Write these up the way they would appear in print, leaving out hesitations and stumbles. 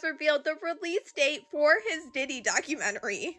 revealed the release date for his Diddy documentary.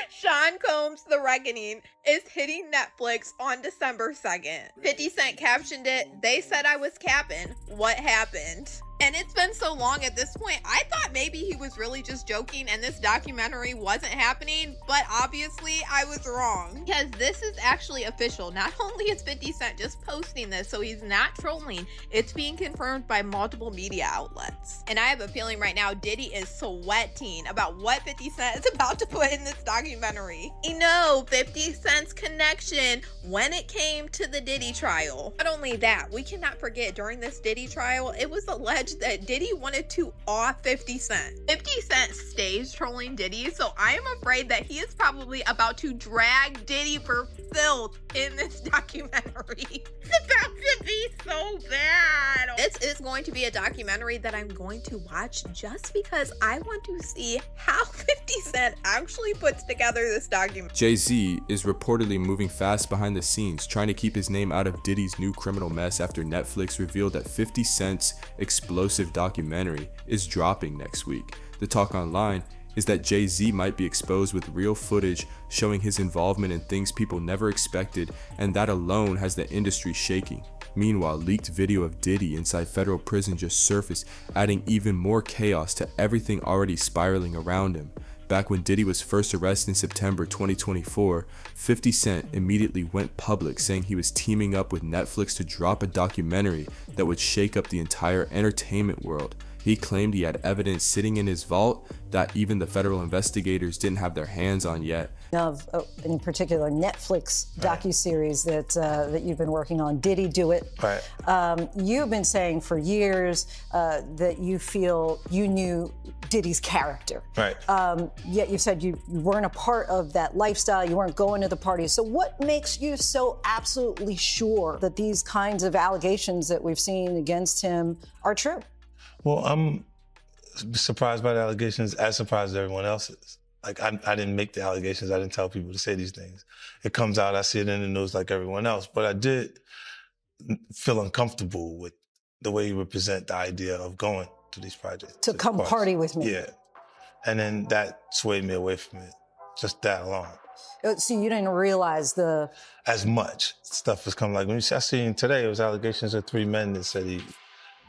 Sean Combs' The Reckoning is hitting Netflix on December 2nd. 50 Cent captioned it, "They said I was capping. What happened?" And it's been so long at this point, I thought maybe he was really just joking and this documentary wasn't happening, but obviously I was wrong. Because this is actually official. Not only is 50 Cent just posting this, so he's not trolling, it's being confirmed by multiple media outlets. And I have a feeling right now Diddy is sweating about what 50 Cent is about to put in this documentary. You know, 50 Cent's connection when it came to the Diddy trial. Not only that, we cannot forget during this Diddy trial, it was alleged that Diddy wanted to off 50 Cent. 50 Cent stays trolling Diddy, so I am afraid that he is probably about to drag Diddy for filth in this documentary. It's about to be so bad. This is going to be a documentary that I'm going to watch just because I want to see how 50 Cent actually puts together this documentary. Jay-Z is reportedly moving fast behind the scenes, trying to keep his name out of Diddy's new criminal mess after Netflix revealed that 50 Cent's explosive documentary is dropping next week. The talk online is that Jay-Z might be exposed with real footage showing his involvement in things people never expected, and that alone has the industry shaking. Meanwhile, leaked video of Diddy inside federal prison just surfaced, adding even more chaos to everything already spiraling around him. Back when Diddy was first arrested in September 2024, 50 Cent immediately went public saying he was teaming up with Netflix to drop a documentary that would shake up the entire entertainment world. He claimed he had evidence sitting in his vault that even the federal investigators didn't have their hands on yet. Of, in particular, Netflix docuseries that you've been working on, Diddy Do It. Right. You've been saying for years that you feel you knew Diddy's character. Right. Yet you said you weren't a part of that lifestyle, you weren't going to the parties. So what makes you so absolutely sure that these kinds of allegations that we've seen against him are true? Well, I'm surprised by the allegations, as surprised as everyone else is. Like, I didn't make the allegations. I didn't tell people to say these things. It comes out, I see it in the news like everyone else. But I did feel uncomfortable with the way you would present the idea of going to these projects. To come party with me. Yeah. And then that swayed me away from it, just that alone. So you didn't realize as much stuff was coming. Like, when I seen today, it was allegations of 3 men that said he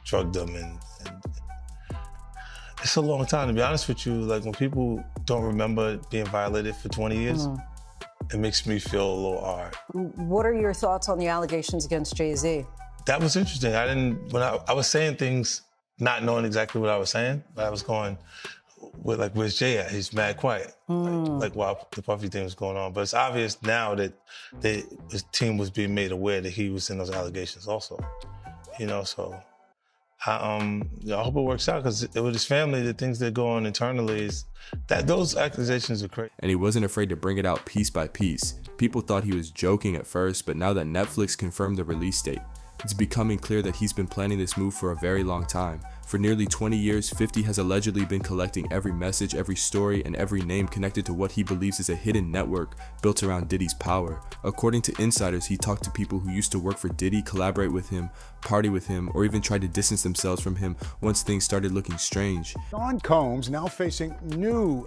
drugged them, and it's a long time, to be honest with you. Like, when people don't remember being violated for 20 years, it makes me feel a little hard. What are your thoughts on the allegations against Jay-Z? That was interesting. When I was saying things, not knowing exactly what I was saying, but I was going, where's Jay at? He's mad quiet. Like while the Puffy thing was going on. But it's obvious now that his team was being made aware that he was in those allegations also. You know, so I hope it works out, because with his family, the things that go on internally is that those accusations are crazy. And he wasn't afraid to bring it out piece by piece. People thought he was joking at first, but now that Netflix confirmed the release date, it's becoming clear that he's been planning this move for a very long time. For nearly 20 years, 50 has allegedly been collecting every message, every story, and every name connected to what he believes is a hidden network built around Diddy's power. According to insiders, he talked to people who used to work for Diddy, collaborate with him, party with him, or even tried to distance themselves from him once things started looking strange. Sean Combs now facing new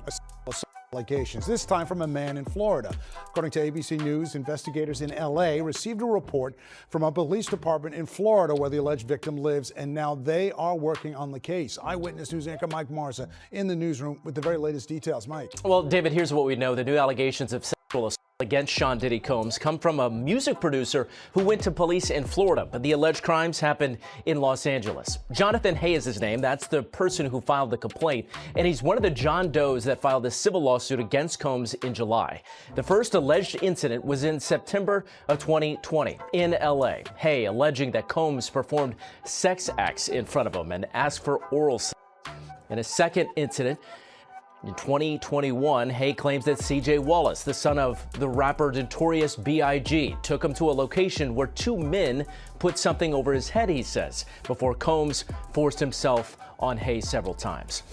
allegations, this time from a man in Florida. According to ABC News, investigators in LA received a report from a police department in Florida where the alleged victim lives, and now they are working on the case. Eyewitness News anchor Mike Marza in the newsroom with the very latest details. Mike. Well, David, here's what we know. The new allegations of sexual assault against Sean Diddy Combs come from a music producer who went to police in Florida, but the alleged crimes happened in Los Angeles. Jonathan Hay is his name. That's the person who filed the complaint, and he's one of the John Does that filed a civil lawsuit against Combs in July. The first alleged incident was in September of 2020 in LA. Hay alleging that Combs performed sex acts in front of him and asked for oral sex. In a second incident, in 2021, Hay claims that C.J. Wallace, the son of the rapper Notorious B.I.G., took him to a location where 2 men put something over his head, he says, before Combs forced himself on Hay several times.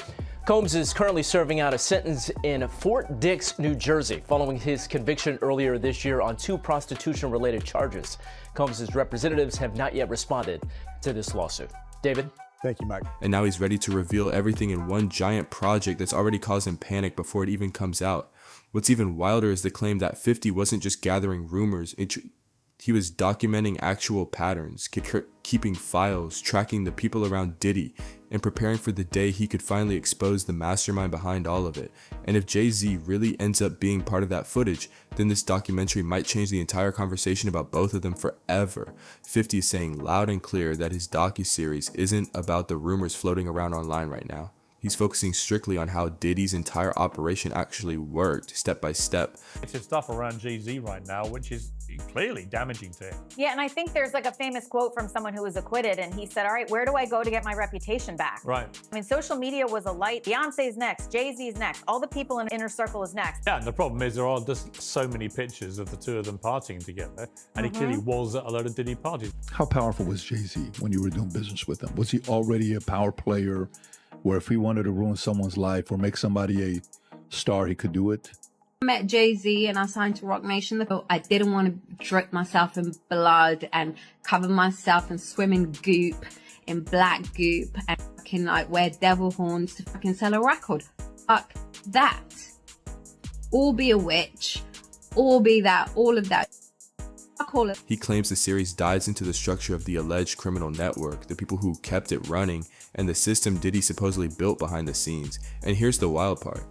Combs is currently serving out a sentence in Fort Dix, New Jersey, following his conviction earlier this year on 2 prostitution-related charges. Combs' representatives have not yet responded to this lawsuit. David? Thank you, Mike. And now he's ready to reveal everything in one giant project that's already causing panic before it even comes out. What's even wilder is the claim that 50 wasn't just gathering rumors, he was documenting actual patterns, keeping files, tracking the people around Diddy, and preparing for the day he could finally expose the mastermind behind all of it. And if Jay-Z really ends up being part of that footage, then this documentary might change the entire conversation about both of them forever. 50 is saying loud and clear that his docuseries isn't about the rumors floating around online right now. He's focusing strictly on how Diddy's entire operation actually worked, step by step. It's his stuff around Jay-Z right now, which is clearly damaging to him. Yeah, and I think there's like a famous quote from someone who was acquitted, and he said, all right, where do I go to get my reputation back? Right. I mean, social media was a light. Beyonce's next, Jay-Z's next, all the people in Inner Circle is next. Yeah, and the problem is there are just so many pictures of the two of them partying together, and he clearly was at a lot of Diddy parties. How powerful was Jay-Z when you were doing business with him? Was he already a power player where if he wanted to ruin someone's life or make somebody a star, he could do it? I met Jay-Z and I signed to Rock Nation. I didn't want to drip myself in blood and cover myself and swim in goop, in black goop, and fucking like wear devil horns to fucking sell a record. Fuck that. Or be a witch, or be that, all of that. He claims the series dives into the structure of the alleged criminal network, the people who kept it running, and the system Diddy supposedly built behind the scenes. And here's the wild part.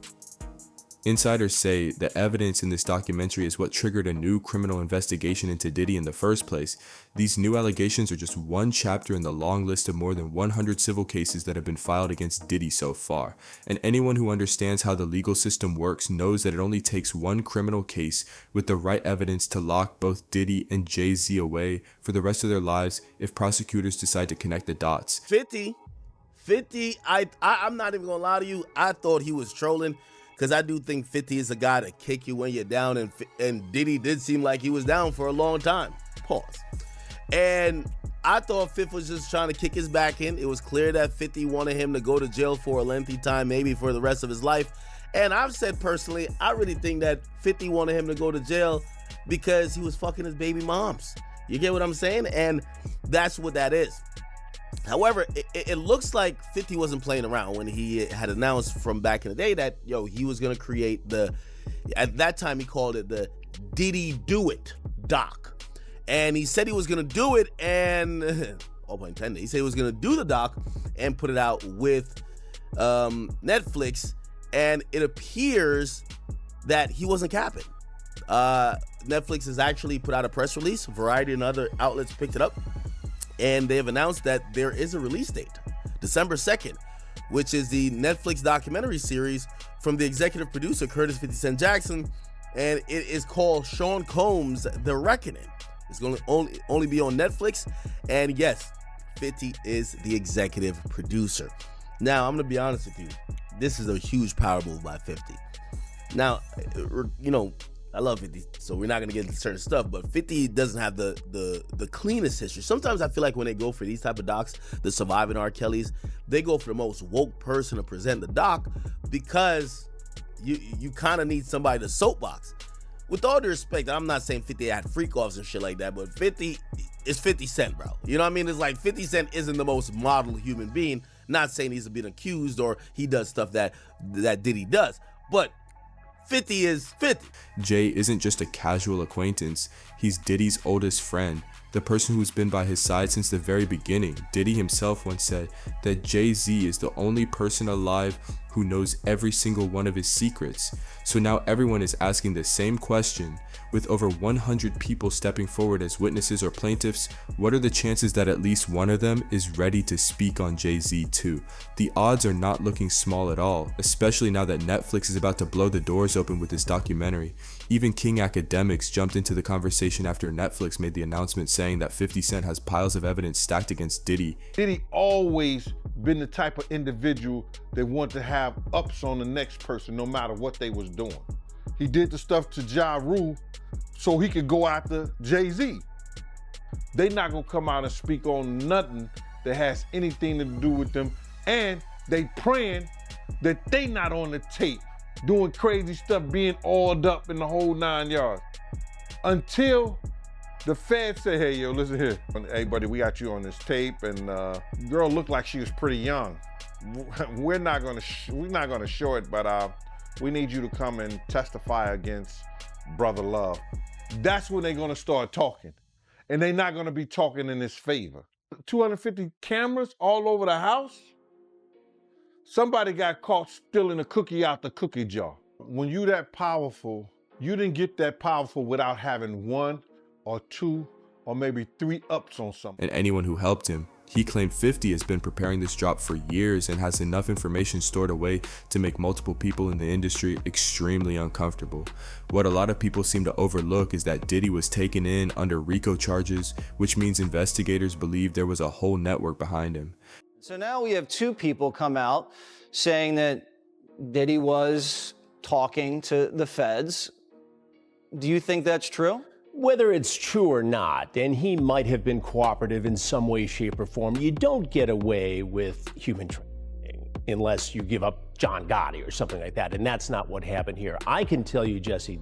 Insiders say the evidence in this documentary is what triggered a new criminal investigation into Diddy in the first place. These new allegations are just one chapter in the long list of more than 100 civil cases that have been filed against Diddy so far. And anyone who understands how the legal system works knows that it only takes one criminal case with the right evidence to lock both Diddy and Jay-Z away for the rest of their lives if prosecutors decide to connect the dots. 50, I'm not even gonna lie to you, I thought he was trolling. Because I do think 50 is a guy to kick you when you're down, and Diddy did seem like he was down for a long time. Pause. And I thought 50 was just trying to kick his back in. It was clear that 50 wanted him to go to jail for a lengthy time, maybe for the rest of his life. And I've said personally, I really think that 50 wanted him to go to jail because he was fucking his baby moms. You get what I'm saying? And that's what that is. However, it looks like 50 wasn't playing around when he had announced from back in the day that, he was going to create at that time he called it the Diddy Do It doc. And he said he was going to do it and, all pun intended, he said he was going to do the doc and put it out with Netflix. And it appears that he wasn't capping. Netflix has actually put out a press release. Variety and other outlets picked it up. And they have announced that there is a release date, December 2nd, which is the Netflix documentary series from the executive producer, Curtis 50 Cent Jackson, and it is called Sean Combs' The Reckoning. It's going to only be on Netflix, and yes, 50 is the executive producer. Now, I'm going to be honest with you. This is a huge power move by 50. Now, I love 50, so we're not gonna get into certain stuff, but 50 doesn't have the cleanest history. Sometimes I feel like when they go for these type of docs, the Surviving R. Kellys, they go for the most woke person to present the doc because you kind of need somebody to soapbox. With all due respect, I'm not saying 50 had freak offs and shit like that, but 50 is 50 Cent, bro. You know what I mean? It's like 50 Cent isn't the most model human being. Not saying he's been accused or he does stuff that Diddy does, but 50 is 50. Jay isn't just a casual acquaintance, he's Diddy's oldest friend, the person who's been by his side since the very beginning. Diddy himself once said that Jay-Z is the only person alive who knows every single one of his secrets. So now everyone is asking the same question. With over 100 people stepping forward as witnesses or plaintiffs, what are the chances that at least one of them is ready to speak on Jay-Z too? The odds are not looking small at all, especially now that Netflix is about to blow the doors open with this documentary. Even King Academics jumped into the conversation after Netflix made the announcement saying that 50 Cent has piles of evidence stacked against Diddy. Diddy always been the type of individual that wanted to have ups on the next person no matter what they was doing. He did the stuff to Ja Rule so he could go after Jay-Z. They not gonna come out and speak on nothing that has anything to do with them, and they praying that they not on the tape doing crazy stuff, being oiled up in the whole 9 yards. Until The Fed said, hey, yo, listen here. Hey, buddy, we got you on this tape, and girl looked like she was pretty young. We're not gonna show it, but we need you to come and testify against Brother Love. That's when they're gonna start talking. And they're not gonna be talking in his favor. 250 cameras all over the house? Somebody got caught stealing a cookie out the cookie jar. When you that powerful, you didn't get that powerful without having 1 or 2 or maybe 3 ups on something. And anyone who helped him. He claimed 50 has been preparing this drop for years and has enough information stored away to make multiple people in the industry extremely uncomfortable. What a lot of people seem to overlook is that Diddy was taken in under RICO charges, which means investigators believe there was a whole network behind him. So now we have 2 people come out saying that Diddy was talking to the feds. Do you think that's true? Whether it's true or not, and he might have been cooperative in some way, shape, or form, you don't get away with human trafficking unless you give up John Gotti or something like that, and that's not what happened here. I can tell you, Jesse,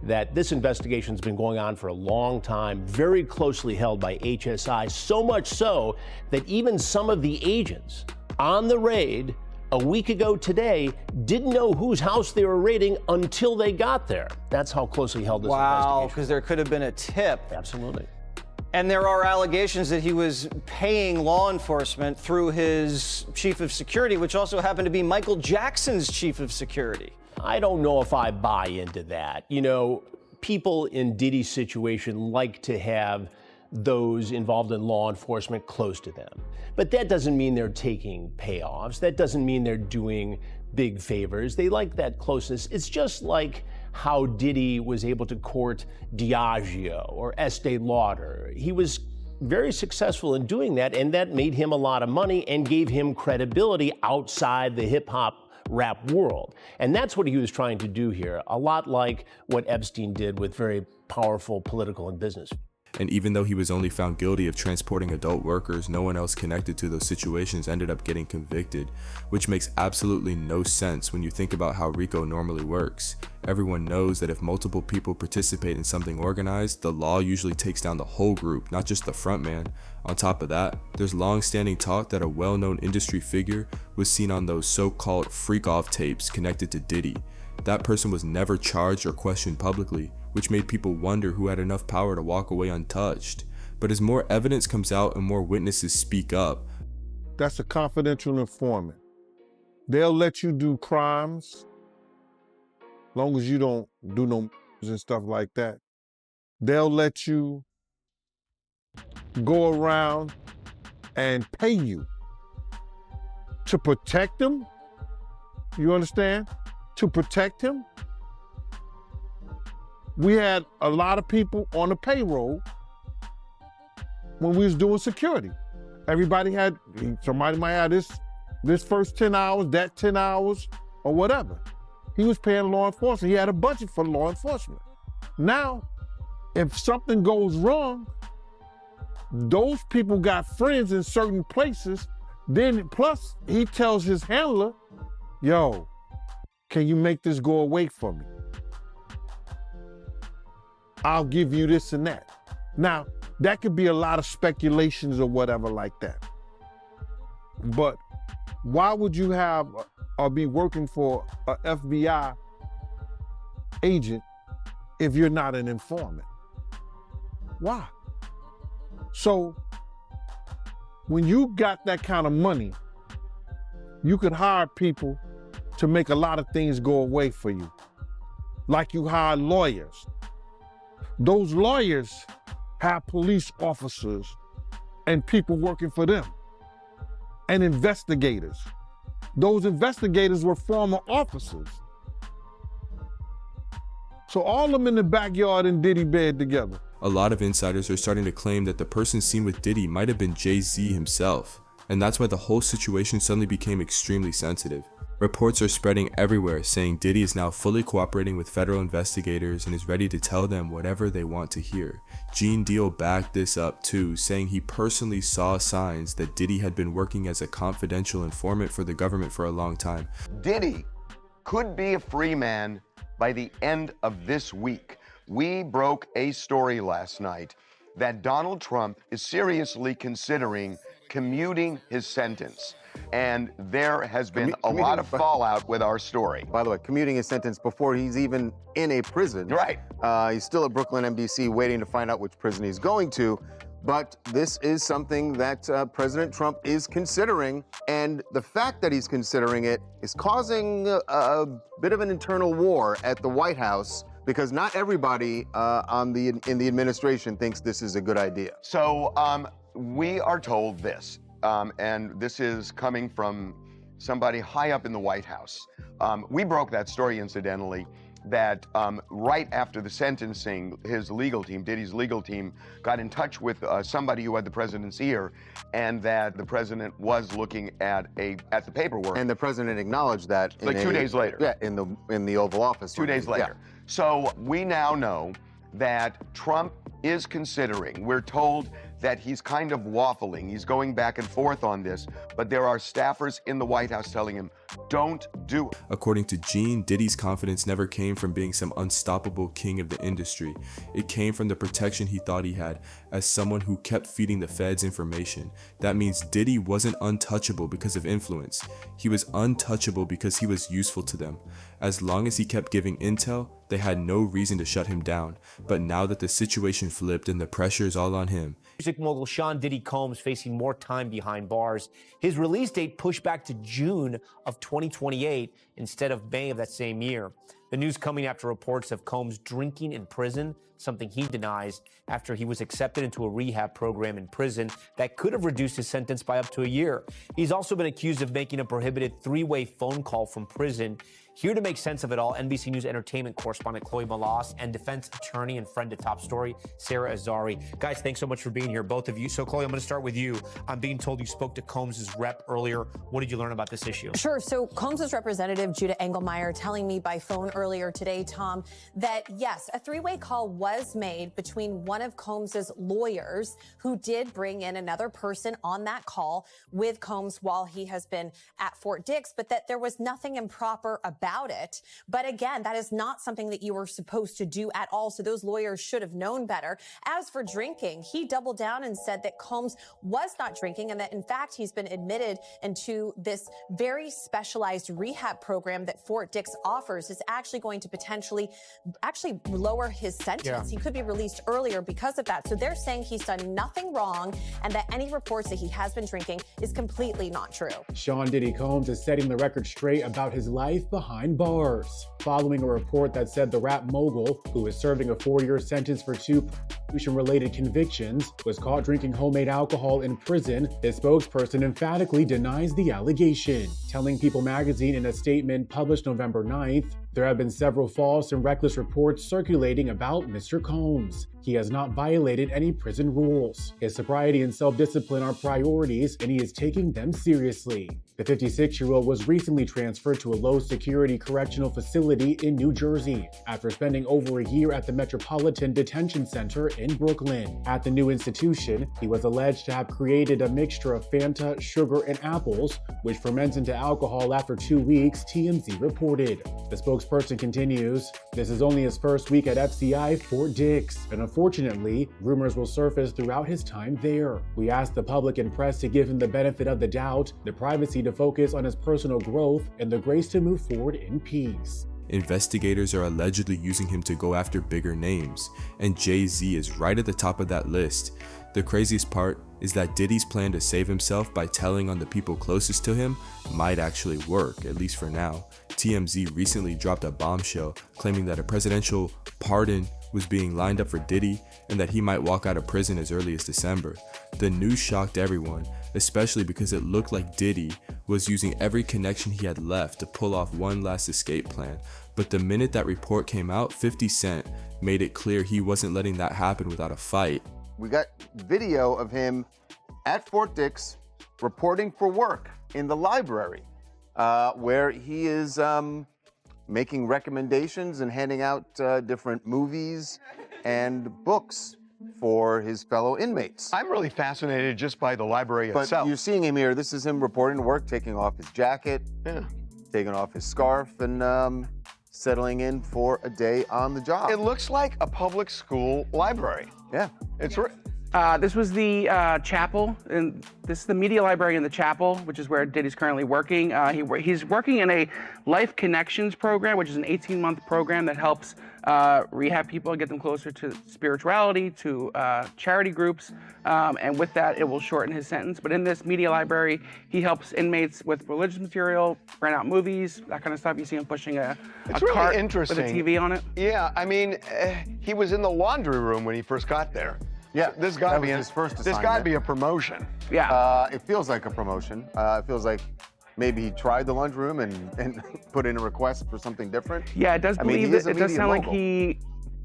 that this investigation's been going on for a long time, very closely held by HSI, so much so that even some of the agents on the raid a week ago today didn't know whose house they were raiding until they got there. That's how closely held this investigation. Wow, because there could have been a tip. Absolutely. And there are allegations that he was paying law enforcement through his chief of security, which also happened to be Michael Jackson's chief of security. I don't know if I buy into that. You know, people in Diddy's situation like to have those involved in law enforcement close to them. But that doesn't mean they're taking payoffs. That doesn't mean they're doing big favors. They like that closeness. It's just like how Diddy was able to court Diageo or Estee Lauder. He was very successful in doing that, and that made him a lot of money and gave him credibility outside the hip-hop rap world. And that's what he was trying to do here, a lot like what Epstein did with very powerful political and business. And even though he was only found guilty of transporting adult workers, no one else connected to those situations ended up getting convicted, which makes absolutely no sense when you think about how RICO normally works. Everyone knows that if multiple people participate in something organized, the law usually takes down the whole group, not just the front man. On top of that, there's long-standing talk that a well-known industry figure was seen on those so-called freak-off tapes connected to Diddy. That person was never charged or questioned publicly, which made people wonder who had enough power to walk away untouched. But as more evidence comes out and more witnesses speak up, that's a confidential informant. They'll let you do crimes, long as you don't do no and stuff like that. They'll let you go around and pay you to protect them. You understand? To protect him. We had a lot of people on the payroll when we was doing security. Everybody had, somebody might have this first 10 hours, that 10 hours, or whatever. He was paying law enforcement. He had a budget for law enforcement. Now, if something goes wrong, those people got friends in certain places. Then plus he tells his handler, yo, can you make this go away for me? I'll give you this and that. Now, that could be a lot of speculations or whatever like that. But why would you have or be working for an FBI agent if you're not an informant? Why? So when you got that kind of money, you could hire people to make a lot of things go away for you. Like you hire lawyers. Those lawyers have police officers and people working for them and investigators. Those investigators were former officers. So all of them in the backyard in Diddy bed together. A lot of insiders are starting to claim that the person seen with Diddy might have been Jay-Z himself, and that's why the whole situation suddenly became extremely sensitive. Reports are spreading everywhere saying Diddy is now fully cooperating with federal investigators and is ready to tell them whatever they want to hear. Gene Deal backed this up too, saying he personally saw signs that Diddy had been working as a confidential informant for the government for a long time. Diddy could be a free man by the end of this week. We broke a story last night that Donald Trump is seriously considering commuting his sentence. And there has been a lot of fallout with our story. By the way, commuting his sentence before he's even in a prison. Right. He's still at Brooklyn MDC waiting to find out which prison he's going to. But this is something that President Trump is considering. And the fact that he's considering it is causing a bit of an internal war at the White House, because not everybody in the administration thinks this is a good idea. So we are told this, and this is coming from somebody high up in the White House. We broke that story, incidentally, that right after the sentencing, his legal team, Diddy's legal team, got in touch with somebody who had the president's ear, and that the president was looking at the paperwork. And the president acknowledged that Like 2 days later. Yeah, in the Oval Office. 2 days later. Yeah. So we now know that Trump is considering, we're told that he's kind of waffling, he's going back and forth on this, but there are staffers in the White House telling him, don't do it. According to Gene, Diddy's confidence never came from being some unstoppable king of the industry. It came from the protection he thought he had as someone who kept feeding the feds information. That means Diddy wasn't untouchable because of influence. He was untouchable because he was useful to them. As long as he kept giving intel, they had no reason to shut him down. But now that the situation flipped and the pressure is all on him, Music mogul Sean Diddy Combs facing more time behind bars. His release date pushed back to June of 2028 instead of May of that same year. The news coming after reports of Combs drinking in prison, something he denies, after he was accepted into a rehab program in prison that could have reduced his sentence by up to a year. He's also been accused of making a prohibited three-way phone call from prison. Here to make sense of it all, NBC News entertainment correspondent Chloe Malas and defense attorney and friend to Top Story, Sarah Azari. Guys, thanks so much for being here, both of you. So, Chloe, I'm going to start with you. I'm being told you spoke to Combs' rep earlier. What did you learn about this issue? Sure. So, Combs' representative, Judah Engelmeyer, telling me by phone earlier today, Tom, that yes, a three-way call was made between one of Combs' lawyers, who did bring in another person on that call with Combs while he has been at Fort Dix, but that there was nothing improper about it. But again, that is not something that you were supposed to do at all. So those lawyers should have known better. As for drinking, he doubled down and said that Combs was not drinking and that in fact he's been admitted into this very specialized rehab program that Fort Dix offers is actually going to potentially lower his sentence. Yeah. He could be released earlier because of that. So they're saying he's done nothing wrong and that any reports that he has been drinking is completely not true. Sean Diddy Combs is setting the record straight about his life behind bars, following a report that said the rap mogul, who is serving a 4-year sentence for 2 prostitution-related convictions, was caught drinking homemade alcohol in prison. His spokesperson emphatically denies the allegation, telling People magazine in a statement published November 9th, there have been several false and reckless reports circulating about Mr. Combs. He has not violated any prison rules. His sobriety and self-discipline are priorities, and he is taking them seriously. The 56-year-old was recently transferred to a low-security correctional facility in New Jersey after spending over a year at the Metropolitan Detention Center in Brooklyn. At the new institution, he was alleged to have created a mixture of Fanta, sugar, and apples, which ferments into alcohol after 2 weeks, TMZ reported. The spokesperson continues, this is only his first week at FCI Fort Dix, and unfortunately, rumors will surface throughout his time there. We ask the public and press to give him the benefit of the doubt, the privacy to focus on his personal growth, and the grace to move forward in peace. Investigators are allegedly using him to go after bigger names, and Jay-Z is right at the top of that list. The craziest part is that Diddy's plan to save himself by telling on the people closest to him might actually work, at least for now. TMZ recently dropped a bombshell claiming that a presidential pardon was being lined up for Diddy and that he might walk out of prison as early as December. The news shocked everyone, especially because it looked like Diddy was using every connection he had left to pull off one last escape plan. But the minute that report came out, 50 Cent made it clear he wasn't letting that happen without a fight. We got video of him at Fort Dix reporting for work in the library, where he is making recommendations and handing out different movies and books for his fellow inmates. I'm really fascinated just by the library itself. But you're seeing him here. This is him reporting to work, taking off his jacket, taking off his scarf, and settling in for a day on the job. It looks like a public school library. Yeah. It's This was the chapel, and this is the media library in the chapel, which is where Diddy's currently working. He's working in a Life Connections program, which is an 18-month program that helps rehab people and get them closer to spirituality, to charity groups, and with that, it will shorten his sentence. But in this media library, he helps inmates with religious material, rent out movies, that kind of stuff. You see him pushing a really cart interesting. with a TV on it. Yeah, I mean, he was in the laundry room when he first got there. Yeah, this got to be his first This got to assignment. be a promotion. Yeah. It feels like a promotion. It feels like maybe he tried the lunchroom and put in a request for something different. Yeah, it does I mean, believe he is a it does media sound like mogul. he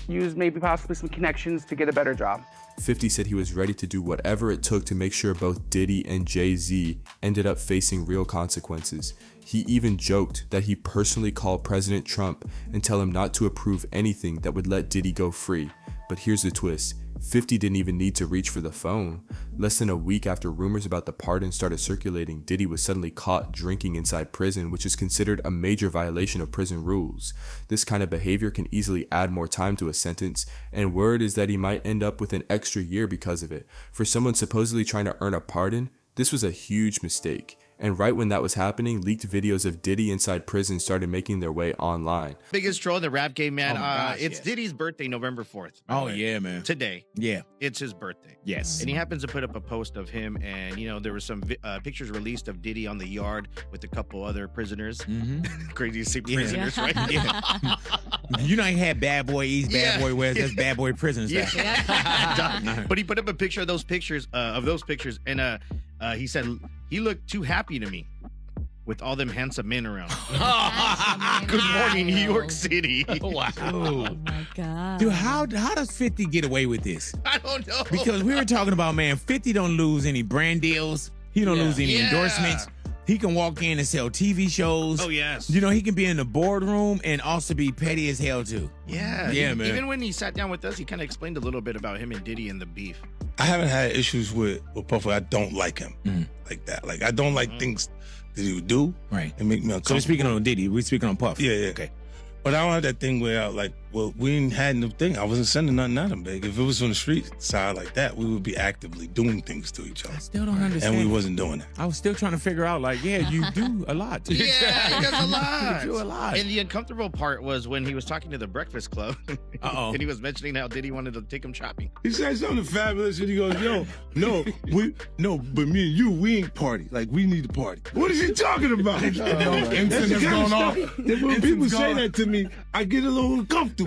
used maybe possibly some connections to get a better job. 50 said he was ready to do whatever it took to make sure both Diddy and Jay-Z ended up facing real consequences. He even joked that he personally called President Trump and tell him not to approve anything that would let Diddy go free. But here's the twist. 50 didn't even need to reach for the phone. Less than a week after rumors about the pardon started circulating, Diddy was suddenly caught drinking inside prison, which is considered a major violation of prison rules. This kind of behavior can easily add more time to a sentence, and word is that he might end up with an extra year because of it. For someone supposedly trying to earn a pardon, this was a huge mistake. And right when that was happening, leaked videos of Diddy inside prison started making their way online. Biggest troll in the rap game, man. Oh my gosh, it's yes. Diddy's birthday, November 4th. by the Oh, way. yeah, man. Today. Yeah. It's his birthday. Yes. And he happens to put up a post of him, and, you know, there were some pictures released of Diddy on the yard with a couple other prisoners. Crazy to see prisoners, right? Yeah. You know, he had Bad Boy East, Bad Boy West. That's Bad Boy Prison stuff. But he put up a picture of those pictures, and he said, he looked too happy to me. With all them handsome men around. Good morning, New York City. Wow. Oh my God. Dude, how does 50 get away with this? I don't know. Because we were talking about, man, 50 don't lose any brand deals. He don't lose any endorsements. He can walk in and sell TV shows. Oh, yes. You know, he can be in the boardroom and also be petty as hell, too. Yeah. Yeah, man. Even when he sat down with us, he kind of explained a little bit about him and Diddy and the beef. I haven't had issues with Puffy. I don't like him like that. Like, I don't like things that he would do and make me uncomfortable. So we're speaking on Diddy. We're speaking on Puff. Yeah, yeah. Okay. But I don't have that thing where, like, well, we ain't had no thing. I wasn't sending nothing at him, big. If it was on the street side like that, we would be actively doing things to each other. I still don't understand. And we wasn't doing that. I was still trying to figure out, like, yeah, you do a lot. Yeah, he does a lot. You do a lot. And the uncomfortable part was when he was talking to the Breakfast Club. Uh-oh. And he was mentioning how Diddy wanted to take him shopping. He said something fabulous, and he goes, "Yo, but me and you, we ain't party. Like, we need to party." What is he talking about? That's the kind of stuff that when people say that to me, I get a little uncomfortable.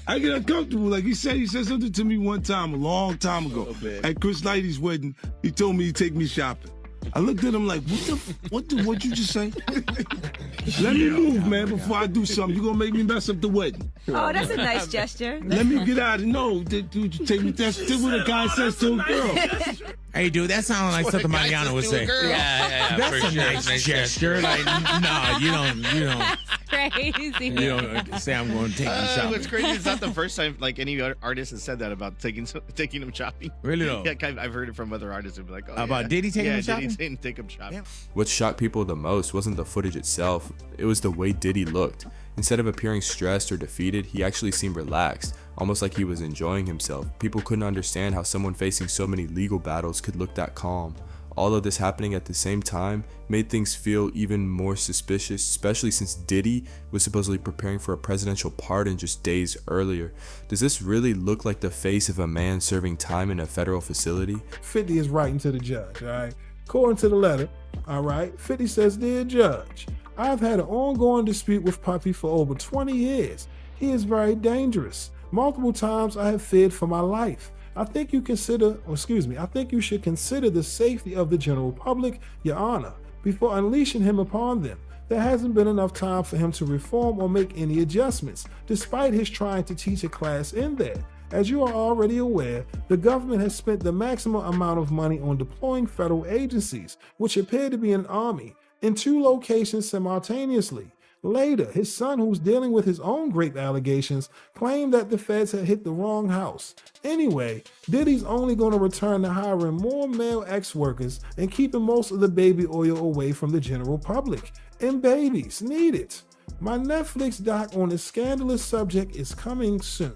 I get uncomfortable. Like he said something to me one time, a long time ago, at Chris Lighty's wedding. He told me he'd take me shopping. I looked at him like, what'd you just say? Let me move, man, before I do something. You're gonna make me mess up the wedding. Oh, that's a nice gesture. Let me get out of no, dude, you take me. That's what a guy says to a girl. Hey, dude, that sounds like something Mariana would say. Yeah, That's a nice gesture. Like, no, you don't. Crazy. You don't say I'm going to take you shopping. What's crazy is not the first time like any artist has said that about taking him shopping. Really though? Yeah, I've heard it from other artists who be like, oh, about Diddy taking him shopping? Diddy saying take him shopping. What shocked people the most wasn't the footage itself, it was the way Diddy looked. Instead of appearing stressed or defeated, he actually seemed relaxed, almost like he was enjoying himself. People couldn't understand how someone facing so many legal battles could look that calm. All of this happening at the same time made things feel even more suspicious, especially since Diddy was supposedly preparing for a presidential pardon just days earlier. Does this really look like the face of a man serving time in a federal facility? 50 is writing to the judge, all right? According to the letter, all right, 50 says, "Dear Judge, I've had an ongoing dispute with Puffy for over 20 years. He is very dangerous. Multiple times I have feared for my life. I think you should consider the safety of the general public, Your Honor, before unleashing him upon them. There hasn't been enough time for him to reform or make any adjustments, despite his trying to teach a class in there. As you are already aware, the government has spent the maximum amount of money on deploying federal agencies, which appear to be an army, in 2 locations simultaneously. Later, his son, who's dealing with his own rape allegations, claimed that the feds had hit the wrong house. Anyway, Diddy's only going to return to hiring more male ex-workers and keeping most of the baby oil away from the general public. And babies need it. My Netflix doc on this scandalous subject is coming soon.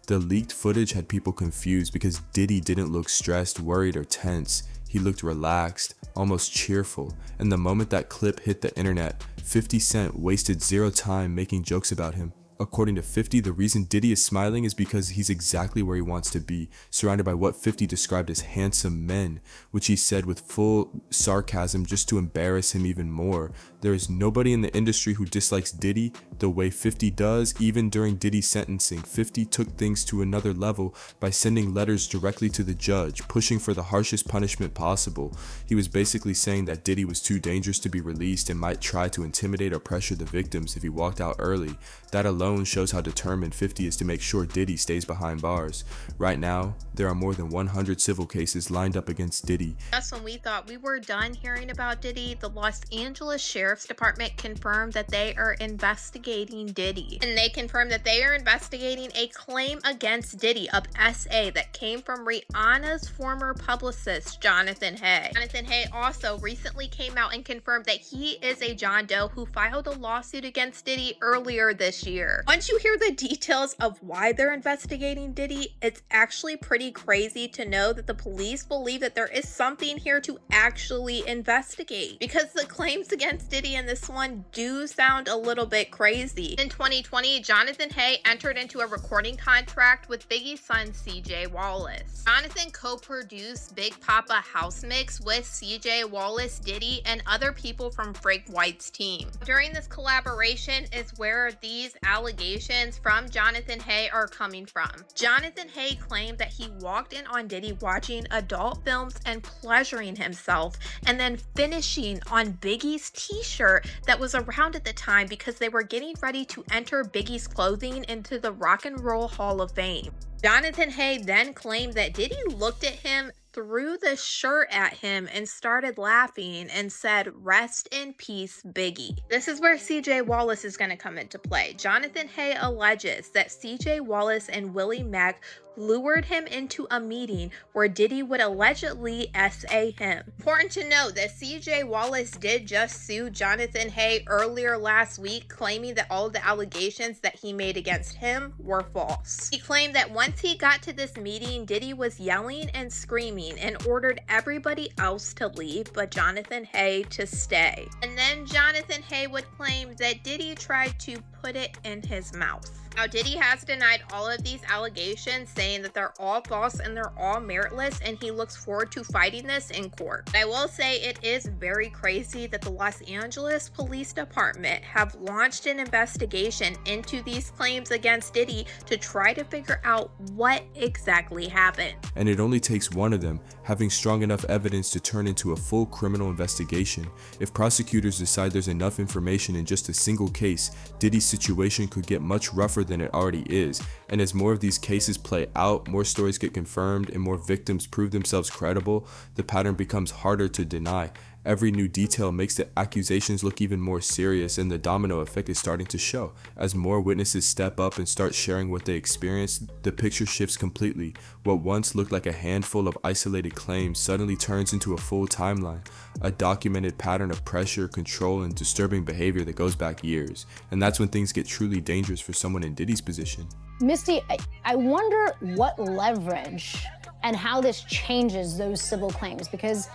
The leaked footage had people confused because Diddy didn't look stressed, worried, or tense. He looked relaxed, almost cheerful, and the moment that clip hit the internet, 50 Cent wasted zero time making jokes about him. According to 50, the reason Diddy is smiling is because he's exactly where he wants to be, surrounded by what 50 described as handsome men, which he said with full sarcasm just to embarrass him even more. There is nobody in the industry who dislikes Diddy the way 50 does. Even during Diddy's sentencing, 50 took things to another level by sending letters directly to the judge, pushing for the harshest punishment possible. He was basically saying that Diddy was too dangerous to be released and might try to intimidate or pressure the victims if he walked out early. That alone shows how determined 50 is to make sure Diddy stays behind bars. Right now, there are more than 100 civil cases lined up against Diddy. Just when we thought we were done hearing about Diddy, the Los Angeles Sheriff's Department confirmed that they are investigating Diddy. And they confirmed that they are investigating a claim against Diddy of SA that came from Rihanna's former publicist, Jonathan Hay. Jonathan Hay also recently came out and confirmed that he is a John Doe who filed a lawsuit against Diddy earlier this year. Once you hear the details of why they're investigating Diddy, it's actually pretty crazy to know that the police believe that there is something here to actually investigate, because the claims against Diddy in this one do sound a little bit crazy. In 2020, Jonathan Hay entered into a recording contract with Biggie's son CJ Wallace. Jonathan co-produced Big Papa House Mix with CJ Wallace, Diddy, and other people from Frank White's team. During this collaboration is where these allegations from Jonathan Hay are coming from. Jonathan Hay claimed that he walked in on Diddy watching adult films and pleasuring himself, and then finishing on Biggie's t-shirt that was around at the time because they were getting ready to enter Biggie's clothing into the Rock and Roll Hall of Fame. Jonathan Hay then claimed that Diddy looked at him, threw the shirt at him, and started laughing and said, "Rest in peace, Biggie." This is where CJ Wallace is going to come into play. Jonathan Hay alleges that CJ Wallace and Willie Mack lured him into a meeting where Diddy would allegedly SA him. Important to note that CJ Wallace did just sue Jonathan Hay earlier last week, claiming that all of the allegations that he made against him were false. He claimed that once he got to this meeting, Diddy was yelling and screaming and ordered everybody else to leave but Jonathan Hay to stay. And then Jonathan Hay would claim that Diddy tried to put it in his mouth. Now, Diddy has denied all of these allegations, saying that they're all false and they're all meritless, and he looks forward to fighting this in court. But I will say it is very crazy that the Los Angeles Police Department have launched an investigation into these claims against Diddy to try to figure out what exactly happened. And it only takes one of them having strong enough evidence to turn into a full criminal investigation. If prosecutors decide there's enough information in just a single case, Diddy's situation could get much rougher than it already is. And as more of these cases play out, more stories get confirmed, and more victims prove themselves credible, the pattern becomes harder to deny. Every new detail makes the accusations look even more serious, and the domino effect is starting to show. As more witnesses step up and start sharing what they experienced, the picture shifts completely. What once looked like a handful of isolated claims suddenly turns into a full timeline, a documented pattern of pressure, control, and disturbing behavior that goes back years. And that's when things get truly dangerous for someone in Diddy's position. Misty, I wonder what leverage and how this changes those civil claims, because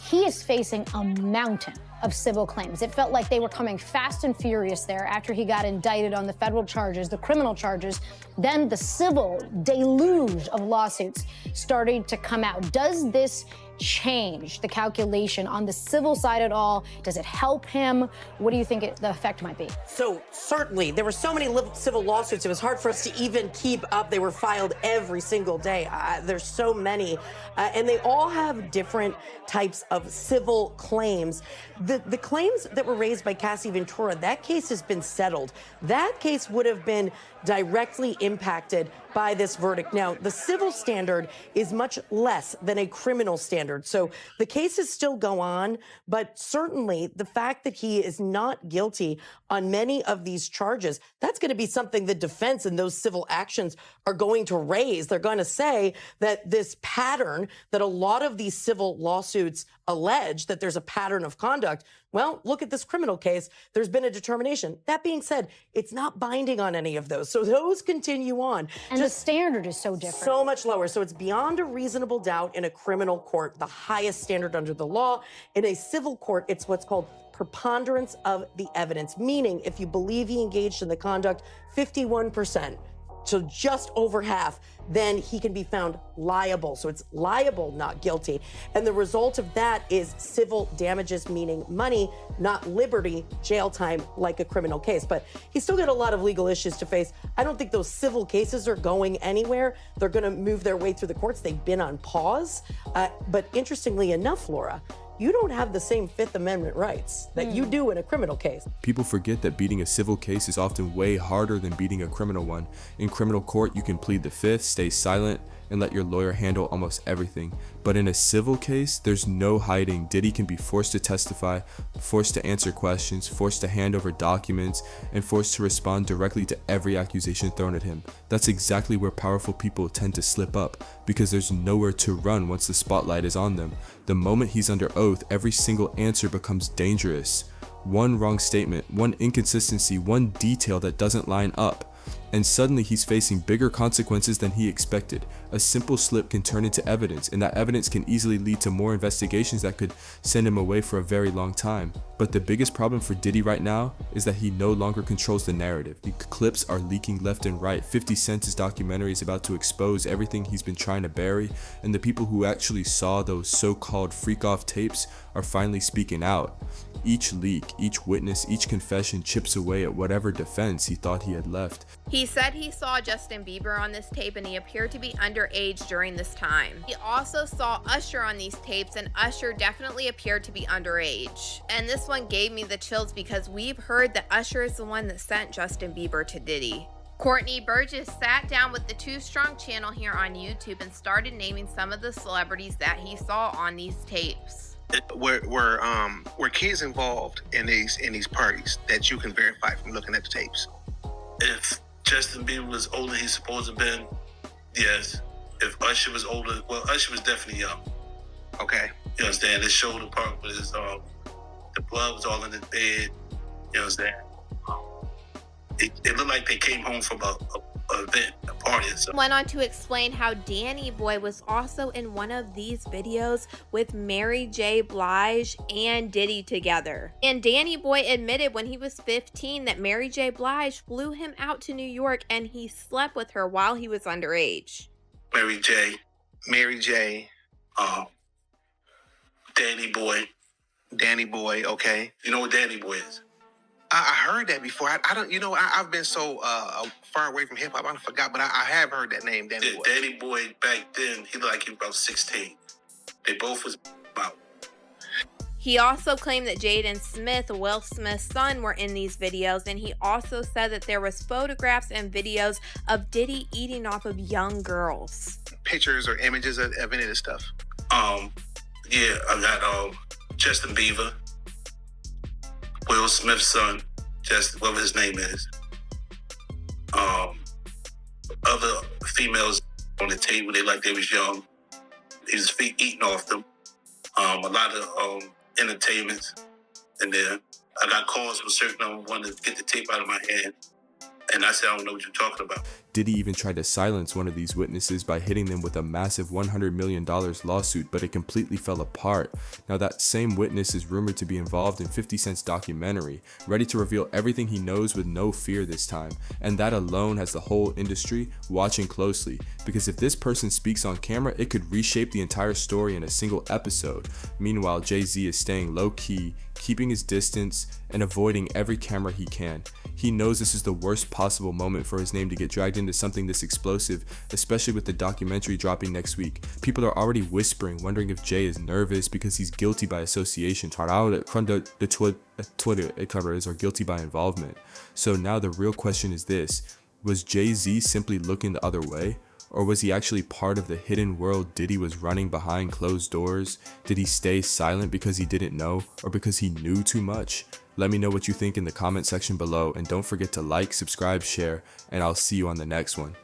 he is facing a mountain of civil claims. It felt like they were coming fast and furious there after he got indicted on the federal charges, the criminal charges. Then the civil deluge of lawsuits started to come out. Does this change the calculation on the civil side at all? Does it help him? What do you think the effect might be? So certainly, there were so many civil lawsuits, it was hard for us to even keep up. They were filed every single day. There's so many, and they all have different types of civil claims. The claims that were raised by Cassie Ventura, that case has been settled. That case would have been directly impacted by this verdict. Now, the civil standard is much less than a criminal standard. So the cases still go on, but certainly the fact that he is not guilty on many of these charges, that's going to be something the defense and those civil actions are going to raise. They're going to say that this pattern that a lot of these civil lawsuits allege that there's a pattern of conduct, well, look at this criminal case. There's been a determination. That being said, it's not binding on any of those. So those continue on. And the standard is so different. So much lower. So it's beyond a reasonable doubt in a criminal court, the highest standard under the law. In a civil court, it's what's called preponderance of the evidence, meaning if you believe he engaged in the conduct, 51%. So just over half, then he can be found liable. So it's liable, not guilty. And the result of that is civil damages, meaning money, not liberty, jail time, like a criminal case. But he's still got a lot of legal issues to face. I don't think those civil cases are going anywhere. They're going to move their way through the courts. They've been on pause. But interestingly enough, Laura, you don't have the same Fifth Amendment rights that you do in a criminal case. People forget that beating a civil case is often way harder than beating a criminal one. In criminal court, you can plead the fifth, stay silent, and let your lawyer handle almost everything. But in a civil case, there's no hiding. Diddy can be forced to testify, forced to answer questions, forced to hand over documents, and forced to respond directly to every accusation thrown at him. That's exactly where powerful people tend to slip up, because there's nowhere to run once the spotlight is on them. The moment he's under oath, every single answer becomes dangerous. One wrong statement, one inconsistency, one detail that doesn't line up, and suddenly he's facing bigger consequences than he expected. A simple slip can turn into evidence, and that evidence can easily lead to more investigations that could send him away for a very long time. But the biggest problem for Diddy right now is that he no longer controls the narrative. The clips are leaking left and right. 50 Cent's documentary is about to expose everything he's been trying to bury, and the people who actually saw those so-called freak-off tapes are finally speaking out. Each leak, each witness, each confession chips away at whatever defense he thought he had left. He said he saw Justin Bieber on this tape and he appeared to be underage during this time. He also saw Usher on these tapes and Usher definitely appeared to be underage. And this one gave me the chills because we've heard that Usher is the one that sent Justin Bieber to Diddy. Courtney Burgess sat down with the Too Strong channel here on YouTube and started naming some of the celebrities that he saw on these tapes. Were kids involved in these parties that you can verify from looking at the tapes? If Justin Bieber was older than he's supposed to have been, yes. If Usher was older, well, Usher was definitely young. Okay. You understand? His shoulder part was, the blood was all in his bed. You understand? It looked like they came home from a event, a party or something. Went on to explain how Danny Boy was also in one of these videos with Mary J. Blige and Diddy together. And Danny Boy admitted when he was 15 that Mary J. Blige flew him out to New York and he slept with her while he was underage. Mary J. Danny Boy, okay. You know what Danny Boy is? I heard that before. I don't, I've been so far away from hip hop, I forgot, but I have heard that name, Danny Boy. Danny Boy back then, he looked like he was about 16. They both was about. He also claimed that Jaden Smith, Will Smith's son, were in these videos, and he also said that there was photographs and videos of Diddy eating off of young girls. Pictures or images of any of this stuff? Yeah, I got Justin Bieber, Will Smith's son, whatever his name is. Other females on the table, they was young. He was eating off them. A lot of entertainments in there. I got calls from certain wanting to get the tape out of my hand. And I said, I don't know what you're talking about. Diddy even tried to silence one of these witnesses by hitting them with a massive $100 million lawsuit, but it completely fell apart. Now that same witness is rumored to be involved in 50 Cent's documentary, ready to reveal everything he knows with no fear this time. And that alone has the whole industry watching closely, because if this person speaks on camera, it could reshape the entire story in a single episode. Meanwhile, Jay-Z is staying low-key, keeping his distance, and avoiding every camera he can. He knows this is the worst possible moment for his name to get dragged into something this explosive, especially with the documentary dropping next week. People are already whispering, wondering if Jay is nervous because he's guilty by association. Twitter or guilty by involvement. So now the real question is this: was Jay-Z simply looking the other way? Or was he actually part of the hidden world Diddy was running behind closed doors? Did he stay silent because he didn't know, or because he knew too much? Let me know what you think in the comment section below, and don't forget to like, subscribe, share, and I'll see you on the next one.